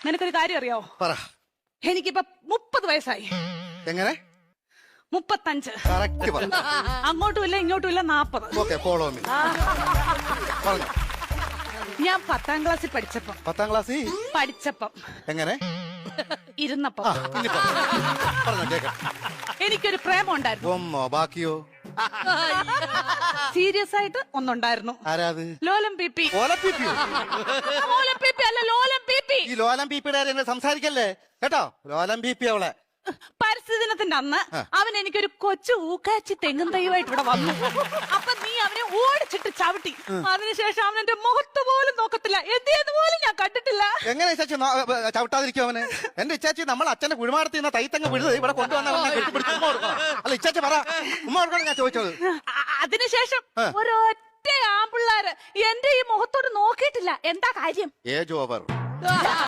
നിനക്കൊരു കാര്യം അറിയാവോ? പറ. എനിക്കിപ്പോ 30 വയസ്സായി. എങ്ങനെ? 35. കറക്റ്റ് പറ. അങ്ങോട്ടും ഇല്ല ഇങ്ങോട്ടും ഇല്ല 40. Okay, follow me. പറഞ്ഞു. ഞാൻ 10ാം ക്ലാസ്സിൽ പഠിച്ചപ്പം 10ാം ക്ലാസ്സിൽ എങ്ങനെ? ഇരുന്നപ്പം ഇനി പറഞ്ഞോ കേക്കാം. എനിക്കൊരു പ്രേമം ഉണ്ടായിരുന്നു. ഒന്നോ ബാക്കിയോ? സീരിയസ് ആയിട്ട് ഒന്നുണ്ടായിരുന്നു. ആരാത്? ലോലം പി. ഓലപ്പിപ്പിയോ? ലോലം പി അല്ല, ലോലം പി. ഈ ലോലം പീപ്പിയുടെ എന്നെ സംസാരിക്കല്ലേ കേട്ടോ. ലോലം പീപ്പി അവളെ. പരിസ്ഥിതി ദിനത്തിന്റെ അന്ന് അവൻ എനിക്കൊരു കൊച്ചു ഊക്കാച്ചി തെങ്ങും തൈയുമായിട്ട് ഇവിടെ വന്നു. അപ്പൊ നീ അവനെ ഓടിച്ചിട്ട് ചവിട്ടി. അതിനുശേഷം അവൻ എന്റെ മുഖത്ത് പോലും നോക്കത്തില്ല. എന്ത് പോലും ഞാൻ കണ്ടിട്ടില്ല. എങ്ങനെ ഇച്ചാച്ചി ചവിട്ടാതിരിക്കും അവന്? എന്റെ ഇച്ചാച്ചി നമ്മൾ അച്ഛന്റെ കുഴിമാടത്തിൽ നിന്ന് തൈത്തങ്ങ് വിഴുത് ഇവിടെ കൊണ്ടുവന്ന അല്ല ഇച്ചാച്ചി പറ. ഉമ്മ കൊടുക്കണം ഞാൻ ചോദിച്ചത്. അതിനുശേഷം ഒരൊറ്റ ആമ്പിള്ളാര് എന്റെ ഈ മുഖത്തോട് നോക്കിയിട്ടില്ല. എന്താ കാര്യം? Age over.